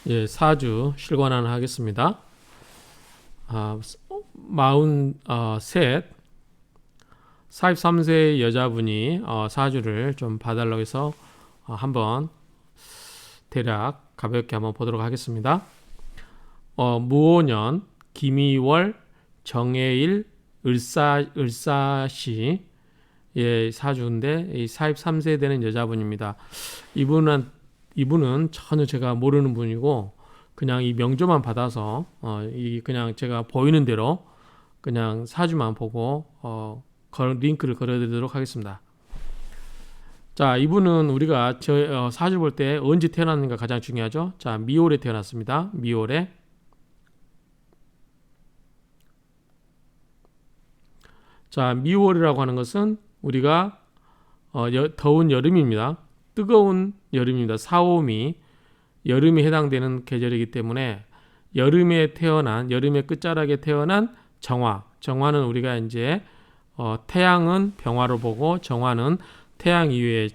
예, 사주 실관하나 하겠습니다. 43, 43세 여자분이 사주를 좀 봐달라고 해서 한번 대략 가볍게 한번 보도록 하겠습니다. 무오년, 김이월, 정해일, 을사시 예, 사주인데 이 43세 되는 여자분입니다. 이분은 전혀 제가 모르는 분이고 그냥 이 명조만 받아서 그냥 제가 보이는 대로 그냥 사주만 보고 링크를 걸어드리도록 하겠습니다. 자, 이분은 우리가 사주 볼 때 언제 태어났는가 가장 중요하죠. 자, 미월에 태어났습니다. 미월에. 자, 미월이라고 하는 것은 우리가 더운 여름입니다. 뜨거운 여름입니다. 4홈이 여름에 해당되는 계절이기 때문에 여름의 끝자락에 태어난 정화는 우리가 이제 태양은 병화로 보고 정화는 태양 이외의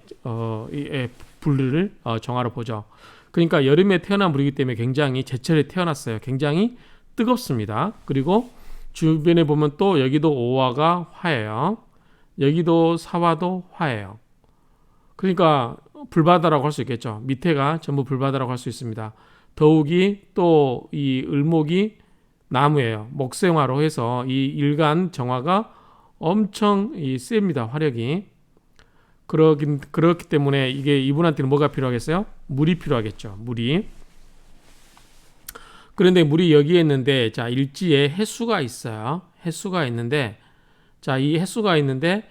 분류를 정화로 보죠. 그러니까 여름에 태어난 물이기 때문에 굉장히 제철에 태어났어요. 굉장히 뜨겁습니다. 그리고 주변에 보면 또 여기도 오화가 화예요. 여기도 사화도 화예요. 그러니까 불바다라고 할 수 있겠죠. 밑에가 전부 불바다라고 할 수 있습니다. 더욱이 또 이 을목이 나무예요. 목생화로 해서 이 일간 정화가 엄청 셉니다. 화력이. 그렇기 때문에 이게 이분한테는 뭐가 필요하겠어요? 물이 필요하겠죠. 물이. 그런데 물이 여기에 있는데 자, 일지에 해수가 있어요. 해수가 있는데 자, 이 해수가 있는데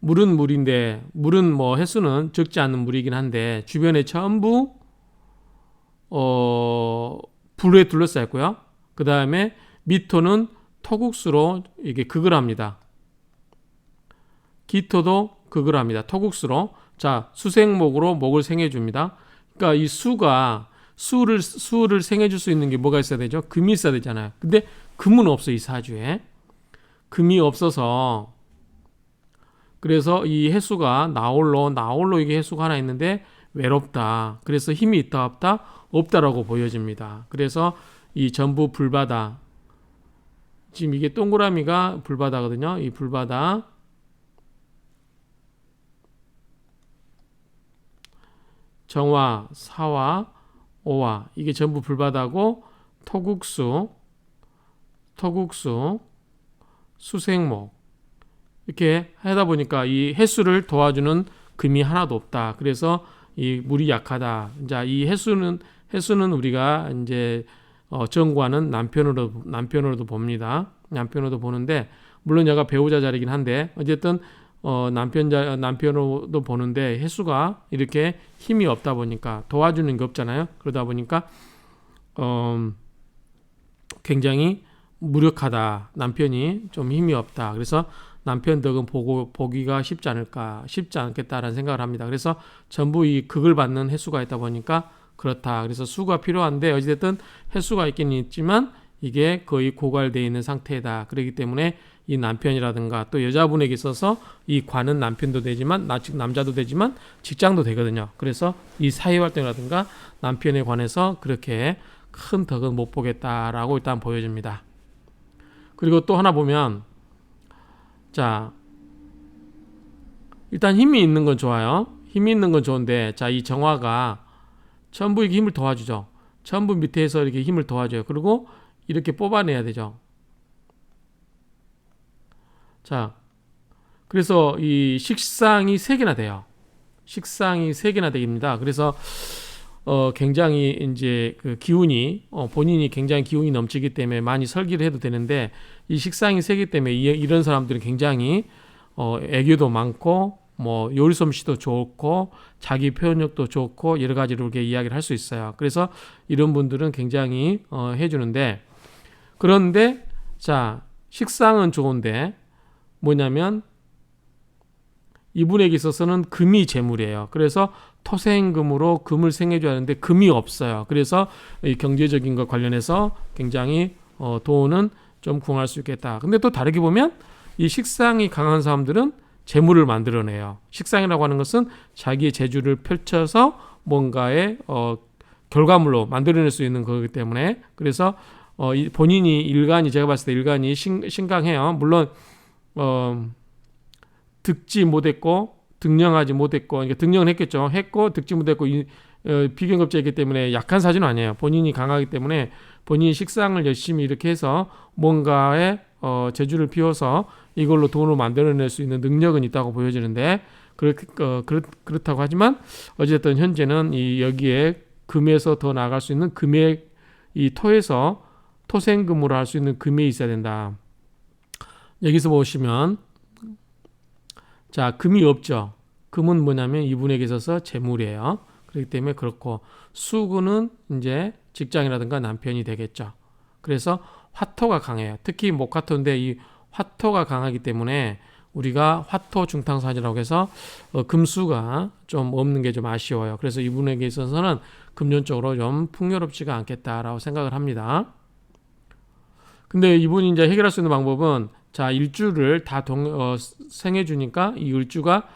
물은 물인데 물은 해수는 적지 않은 물이긴 한데 주변에 전부 불에 둘러싸였고요. 그 다음에 미토는 토국수로 이게 극을 합니다. 기토도 극을 합니다. 토국수로. 자, 수생목으로 목을 생해줍니다. 그러니까 이 수를 생해줄 수 있는 게 뭐가 있어야 되죠? 금이 있어야 되잖아요. 근데 금은 없어, 이 사주에. 금이 없어서 그래서 이 해수가 나홀로 이게 해수가 하나 있는데 외롭다. 그래서 힘이 있다 없다? 없다라고 보여집니다. 그래서 이 전부 불바다. 지금 이게 동그라미가 불바다거든요. 이 불바다. 정화, 사화, 오화. 이게 전부 불바다고 토국수, 수생목. 이렇게 하다 보니까 이 해수를 도와주는 금이 하나도 없다. 그래서 이 물이 약하다. 자, 이 해수는 우리가 이제 정과는 남편으로도 봅니다. 남편으로도 보는데 물론 얘가 배우자 자리긴 한데 어쨌든 남편으로도 보는데 해수가 이렇게 힘이 없다 보니까 도와주는 게 없잖아요. 그러다 보니까 굉장히 무력하다. 남편이 좀 힘이 없다. 그래서 남편 덕은 보기가 쉽지 않겠다라는 생각을 합니다. 그래서 전부 이 극을 받는 해수가 있다 보니까 그렇다. 그래서 수가 필요한데 어찌됐든 해수가 있긴 있지만 이게 거의 고갈되어 있는 상태다. 그렇기 때문에 이 남편이라든가 또 여자분에게 있어서 이 관은 남편도 되지만 남자도 되지만 직장도 되거든요. 그래서 이 사회활동이라든가 남편에 관해서 그렇게 큰 덕은 못 보겠다라고 일단 보여집니다. 그리고 또 하나 보면 자, 일단 힘이 있는 건 좋아요. 힘이 있는 건 좋은데 자, 이 정화가 전부 이렇게 힘을 도와주죠. 전부 밑에서 이렇게 힘을 도와줘요. 그리고 이렇게 뽑아내야 되죠. 자, 그래서 이 식상이 3개나 돼요. 식상이 3개나 됩니다. 그래서 굉장히 이제 그 기운이 본인이 굉장히 기운이 넘치기 때문에 많이 설기를 해도 되는데 이 식상이 세기 때문에 이런 사람들은 굉장히 애교도 많고 요리 솜씨도 좋고 자기 표현력도 좋고 여러 가지로 이렇게 이야기를 할 수 있어요. 그래서 이런 분들은 굉장히 해주는데 그런데 자, 식상은 좋은데 뭐냐면 이분에게 있어서는 금이 재물이에요. 그래서 토생금으로 금을 생해줘야 하는데 금이 없어요. 그래서 이 경제적인 것 관련해서 굉장히 돈은 좀 궁할 수 있겠다. 근데 또 다르게 보면 이 식상이 강한 사람들은 재물을 만들어내요. 식상이라고 하는 것은 자기의 재주를 펼쳐서 뭔가에 결과물로 만들어낼 수 있는 거기 때문에 그래서 본인이 일간이 제가 봤을 때 일간이 신강해요. 물론 득지 못했고 등령하지 못했고 그러니까 등령은 했겠죠. 했고 득지 못했고 비견급제이기 때문에 약한 사주는 아니에요. 본인이 강하기 때문에 본인이 식상을 열심히 이렇게 해서 뭔가의 재주를 피워서 이걸로 돈을 만들어낼 수 있는 능력은 있다고 보여지는데 그렇다고 하지만 어쨌든 현재는 여기에 금에서 더 나아갈 수 있는 금의 이 토에서 토생금으로 할 수 있는 금이 있어야 된다. 여기서 보시면 자 금이 없죠. 금은 뭐냐면 이분에게 있어서 재물이에요. 그렇기 때문에 그렇고 수금은 이제 직장이라든가 남편이 되겠죠. 그래서 화토가 강해요. 특히 목화토인데 이 화토가 강하기 때문에 우리가 화토 중탕사지라고 해서 금수가 좀 없는 게 좀 아쉬워요. 그래서 이분에게 있어서는 금전적으로 좀 풍요롭지가 않겠다라고 생각을 합니다. 근데 이분이 이제 해결할 수 있는 방법은 자 일주를 다 생해 주니까 이 일주가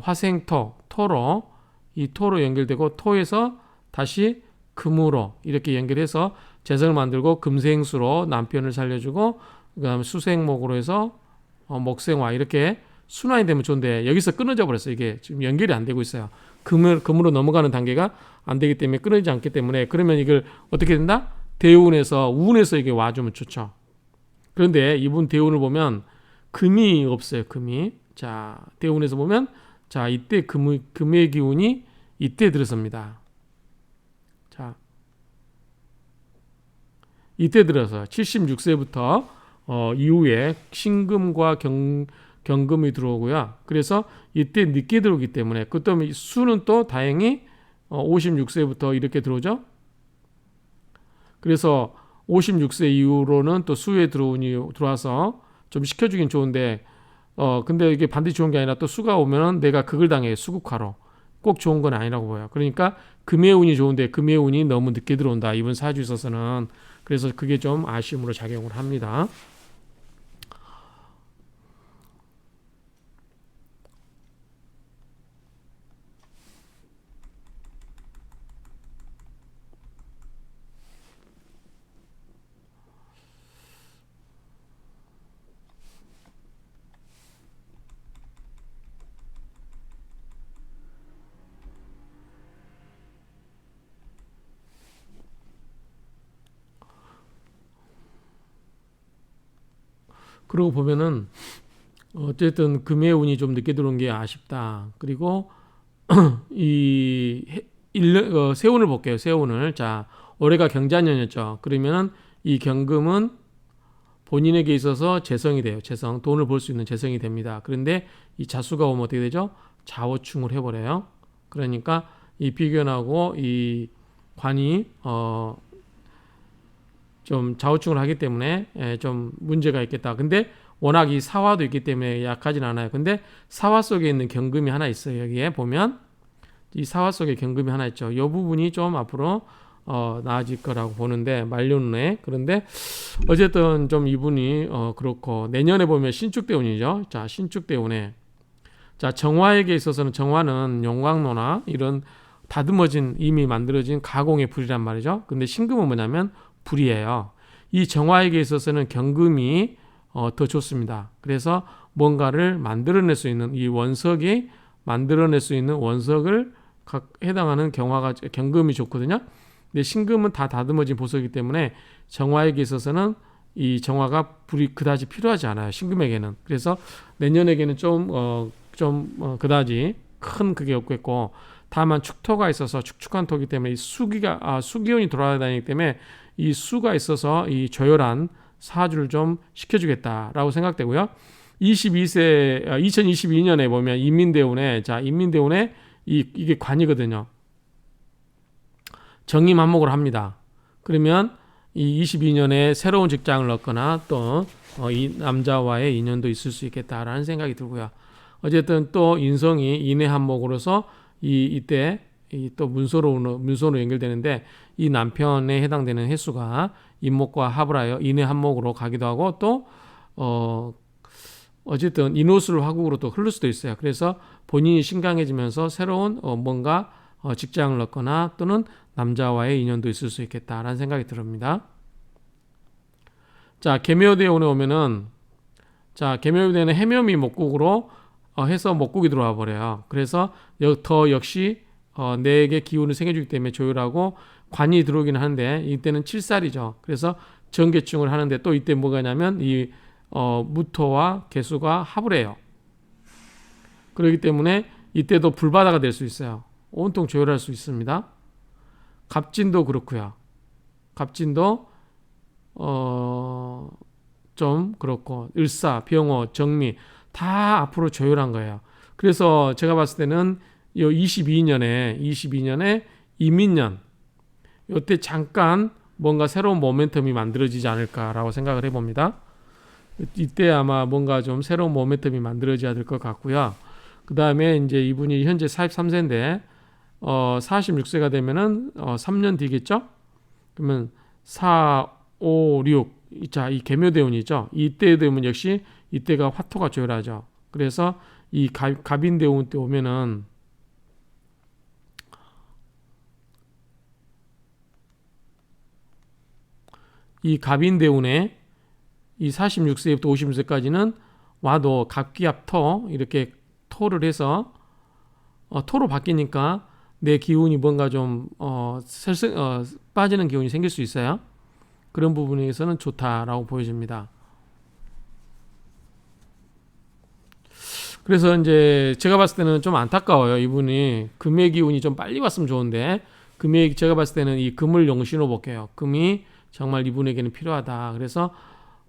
화생토로 이 토로 연결되고 토에서 다시 금으로 이렇게 연결해서 재성을 만들고 금생수로 남편을 살려주고 그다음에 수생목으로 해서 목생화 이렇게 순환이 되면 좋은데 여기서 끊어져 버렸어요. 이게 지금 연결이 안 되고 있어요. 금으로 넘어가는 단계가 안 되기 때문에 끊어지지 않기 때문에 그러면 이걸 어떻게 된다? 대운에서 우운에서 이게 와주면 좋죠. 그런데 이분 대운을 보면 금이 없어요. 금이 자 대운에서 보면 자 이때 금의 기운이 이때 들어섭니다. 자 이때 들어서 76세부터 이후에 신금과 경금이 들어오고요. 그래서 이때 늦게 들어오기 때문에 그다음에 수는 또 다행히 56세부터 이렇게 들어오죠. 그래서 56세 이후로는 또 수에 들어와서 좀 시켜주긴 좋은데 근데 이게 반드시 좋은 게 아니라 또 수가 오면은 내가 극을 당해요. 수국화로. 꼭 좋은 건 아니라고 보여요. 그러니까 금의 운이 좋은데 금의 운이 너무 늦게 들어온다. 이번 사주에 있어서는. 그래서 그게 좀 아쉬움으로 작용을 합니다. 그러고 보면은 어쨌든 금의 운이 좀 늦게 들어온 게 아쉽다. 그리고 이 세운을 볼게요. 세운을 자 올해가 경자년이었죠. 그러면은 이 경금은 본인에게 있어서 재성이 돼요. 재성 돈을 벌 수 있는 재성이 됩니다. 그런데 이 자수가 오면 어떻게 되죠? 좌우충을 해버려요. 그러니까 이 비견하고 이 관이 좀 좌우충을 하기 때문에 좀 문제가 있겠다. 근데 워낙 이 사화도 있기 때문에 약하진 않아요. 근데 사화 속에 있는 경금이 하나 있어요. 여기에 보면 이 사화 속에 경금이 하나 있죠. 이 부분이 좀 앞으로 나아질 거라고 보는데 말년에 그런데 어쨌든 좀 이분이 그렇고 내년에 보면 신축대운이죠. 자 신축대운에 자 정화에게 있어서는 정화는 용광로나 이런 다듬어진 이미 만들어진 가공의 불이란 말이죠. 근데 신금은 뭐냐면 불이에요. 이 정화에게 있어서는 경금이 더 좋습니다. 그래서 뭔가를 만들어낼 수 있는 이 원석이 만들어낼 수 있는 원석을 해당하는 경금이 좋거든요. 근데 신금은 다 다듬어진 보석이기 때문에 정화에게 있어서는 이 정화가 불이 그다지 필요하지 않아요. 신금에게는. 그래서 내년에게는 좀 그다지 큰 그게 없겠고 다만 축토가 있어서 축축한 토기 때문에 이 수기운이 돌아다니기 때문에 이 수가 있어서 이 조열한 사주를 좀 시켜주겠다라고 생각되고요. 2022년에 보면 인민대운에 이게 관이거든요. 정임한목을 합니다. 그러면 이 22년에 새로운 직장을 얻거나 또 이 남자와의 인연도 있을 수 있겠다라는 생각이 들고요. 어쨌든 또 인성이 인해한목으로서 이때 또 문서로 연결되는데 이 남편에 해당되는 횟수가 인목과 합을 하여 인해한목으로 가기도 하고 또 어쨌든 인호술 화국으로 또 흐를 수도 있어요. 그래서 본인이 신강해지면서 새로운 뭔가 직장을 얻거나 또는 남자와의 인연도 있을 수 있겠다라는 생각이 듭니다. 자, 계묘대운에 오면은, 자, 계묘대운에 해묘미 목국으로 해서 목국이 들어와 버려요. 그래서 더 역시 내게 기운을 생겨주기 때문에 조율하고 관이 들어오긴 하는데 이때는 칠살이죠. 그래서 정계충을 하는데 또 이때 뭐가냐면 이 무토와 개수가 합을 해요. 그렇기 때문에 이때도 불바다가 될 수 있어요. 온통 조율할 수 있습니다. 갑진도 그렇고요. 갑진도 좀 그렇고 을사, 병호, 정미 다 앞으로 조율한 거예요. 그래서 제가 봤을 때는 이 22년에 이민년 이때 잠깐 뭔가 새로운 모멘텀이 만들어지지 않을까라고 생각을 해봅니다. 이때 아마 뭔가 좀 새로운 모멘텀이 만들어져야 될 것 같고요. 그 다음에 이제 이분이 현재 43세인데 46세가 되면은 3년 뒤겠죠? 그러면 4, 5, 6 자, 이 계묘대운이죠. 이때 되면 역시 이때가 화토가 조율하죠. 그래서 이 갑인대운 때 오면은 이 갑인대운에 이 46세부터 56세까지는 와도 갑기합토 이렇게 토를 해서 토로 바뀌니까 내 기운이 뭔가 좀 빠지는 기운이 생길 수 있어요. 그런 부분에서는 좋다라고 보여집니다. 그래서 이제 제가 봤을 때는 좀 안타까워요. 이분이 금의 기운이 좀 빨리 왔으면 좋은데 제가 봤을 때는 이 금을 용신으로 볼게요. 금이 정말 이분에게는 필요하다. 그래서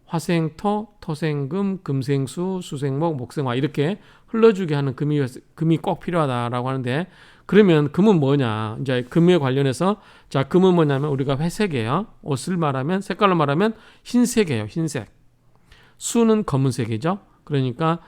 화생토, 토생금, 금생수, 수생목, 목생화 이렇게 흘러주게 하는 금이 꼭 필요하다라고 하는데 그러면 금은 뭐냐? 이제 금에 관련해서 자, 금은 뭐냐면 우리가 회색이에요. 옷을 말하면 색깔로 말하면 흰색이에요. 흰색. 수는 검은색이죠. 그러니까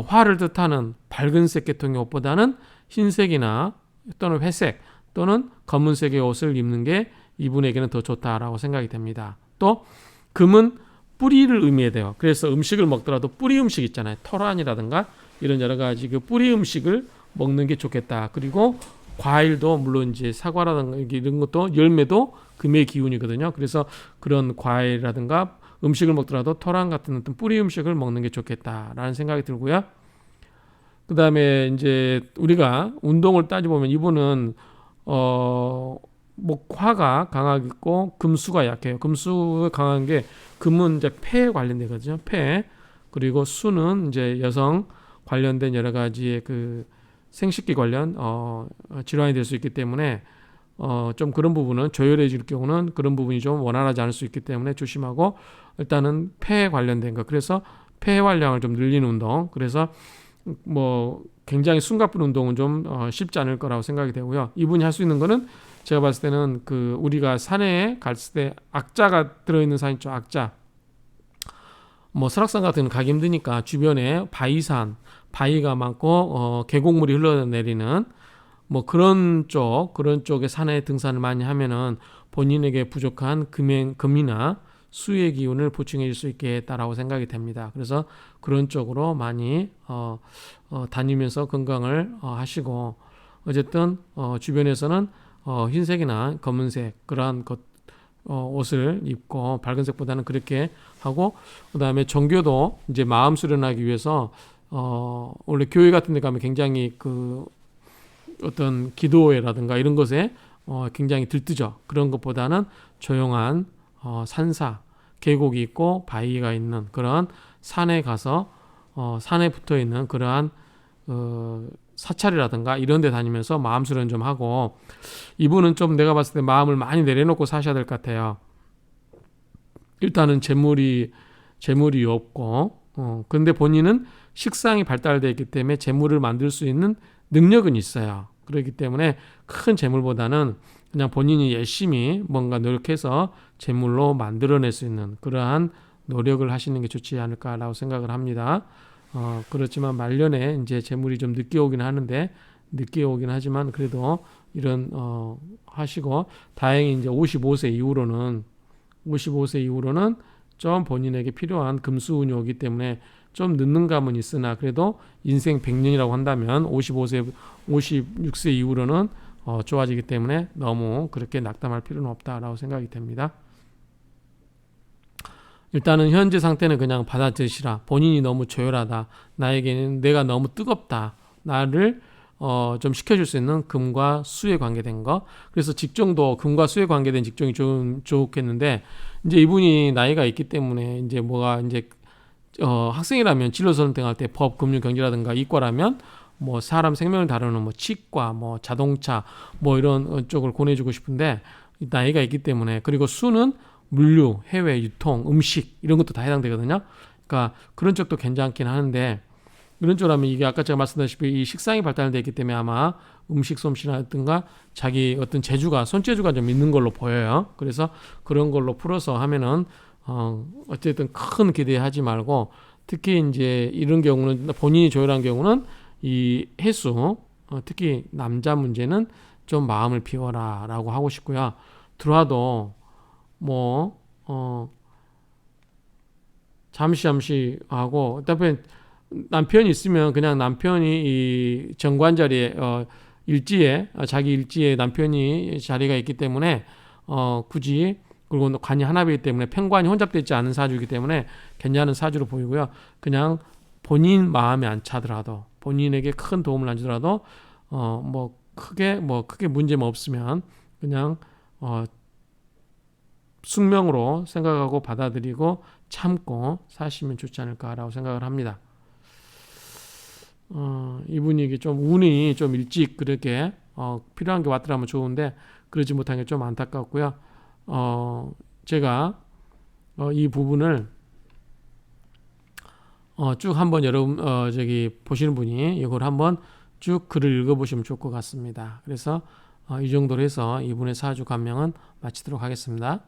화를 뜻하는 밝은색 계통의 옷보다는 흰색이나 또는 회색 또는 검은색의 옷을 입는 게 이분에게는 더 좋다라고 생각이 됩니다. 또 금은 뿌리를 의미해야 돼요. 그래서 음식을 먹더라도 뿌리 음식 있잖아요. 토란이라든가 이런 여러 가지 그 뿌리 음식을 먹는 게 좋겠다. 그리고 과일도 물론 이제 사과라든가 이런 것도 열매도 금의 기운이거든요. 그래서 그런 과일이라든가 음식을 먹더라도 토란 같은 어떤 뿌리 음식을 먹는 게 좋겠다라는 생각이 들고요. 그 다음에 이제 우리가 운동을 따져보면 이분은 화가 강하고 금수가 약해요. 금수가 강한 게 금은 이제 폐에 관련되거든요. 폐. 그리고 수는 이제 여성 관련된 여러 가지의 그 생식기 관련 질환이 될 수 있기 때문에 좀 그런 부분은 조혈해 줄 경우는 그런 부분이 좀 원활하지 않을 수 있기 때문에 조심하고 일단은 폐에 관련된 거. 그래서 폐 활량을 좀 늘리는 운동. 그래서 뭐 굉장히 숨가쁜 운동은 좀 쉽지 않을 거라고 생각이 되고요. 이분이 할 수 있는 거는 제가 봤을 때는 그 우리가 산에 갔을 때 악자가 들어있는 산 있죠. 악자. 뭐 설악산 같은 건 가기 힘드니까 주변에 바위산, 바위가 많고 계곡물이 흘러내리는 뭐 그런 쪽의 산에 등산을 많이 하면은 본인에게 부족한 금이나 수의 기운을 보충해 줄 수 있겠다라고 생각이 됩니다. 그래서 그런 쪽으로 많이 다니면서 건강을 하시고 어쨌든 주변에서는 흰색이나 검은색 그러한 옷을 입고 밝은색보다는 그렇게 하고 그다음에 종교도 이제 마음 수련하기 위해서 원래 교회 같은 데 가면 굉장히 그 어떤 기도회라든가 이런 것에 굉장히 들뜨죠. 그런 것보다는 조용한 산사, 계곡이 있고 바위가 있는 그런 산에 가서 산에 붙어 있는 그러한 사찰이라든가 이런 데 다니면서 마음 수련 좀 하고 이분은 좀 내가 봤을 때 마음을 많이 내려놓고 사셔야 될 것 같아요. 일단은 재물이 없고 근데 본인은 식상이 발달되어 있기 때문에 재물을 만들 수 있는 능력은 있어요. 그렇기 때문에 큰 재물보다는 그냥 본인이 열심히 뭔가 노력해서 재물로 만들어낼 수 있는 그러한 노력을 하시는 게 좋지 않을까라고 생각을 합니다. 그렇지만 말년에 이제 재물이 좀 늦게 오긴 하지만 그래도 이런 하시고 다행히 이제 55세 이후로는 좀 본인에게 필요한 금수운이 오기 때문에 좀 늦는 감은 있으나 그래도 인생 100년이라고 한다면 56세 이후로는 좋아지기 때문에 너무 그렇게 낙담할 필요는 없다라고 생각이 됩니다. 일단은 현재 상태는 그냥 받아들이시라. 본인이 너무 조열하다. 나에게는 내가 너무 뜨겁다. 나를 좀 식혀줄 수 있는 금과 수에 관계된 거. 그래서 직종도 금과 수에 관계된 직종이 좀 좋겠는데 이제 이분이 나이가 있기 때문에 이제 학생이라면 진로 선택할 때 법, 금융, 경제라든가 이과라면 뭐 사람 생명을 다루는 뭐 치과, 뭐 자동차 뭐 이런 쪽을 권해주고 싶은데 나이가 있기 때문에 그리고 수는 물류, 해외 유통, 음식 이런 것도 다 해당되거든요. 그러니까 그런 쪽도 괜찮긴 하는데 이런 쪽으로 이게 아까 제가 말씀드렸다시피 이 식상이 발달되어 있기 때문에 아마 음식 솜씨라든가 자기 어떤 재주가 손재주가 좀 있는 걸로 보여요. 그래서 그런 걸로 풀어서 하면은 어쨌든 큰 기대하지 말고 특히 이제 이런 경우는 본인이 조율한 경우는 이 해수 특히 남자 문제는 좀 마음을 비워라라고 하고 싶고요. 들어와도 잠시 하고 그다음에 남편이 있으면 그냥 남편이 이 정관 자리에 자기 일지에 남편이 자리가 있기 때문에 굳이 그리고 관이 하나이기 때문에 편관이 혼잡되지 않은 사주이기 때문에 괜찮은 사주로 보이고요. 그냥 본인 마음에 안 차더라도 본인에게 큰 도움을 안 주더라도 크게 문제 없으면 그냥 숙명으로 생각하고 받아들이고 참고 사시면 좋지 않을까라고 생각을 합니다. 이분이 좀 운이 좀 일찍 그렇게 필요한 게 왔더라면 좋은데 그러지 못한 게 좀 안타깝고요. 제가 이 부분을 쭉 한번 여러분 보시는 분이 이걸 한번 쭉 글을 읽어보시면 좋을 것 같습니다. 그래서 이 정도로 해서 이분의 사주 감명은 마치도록 하겠습니다.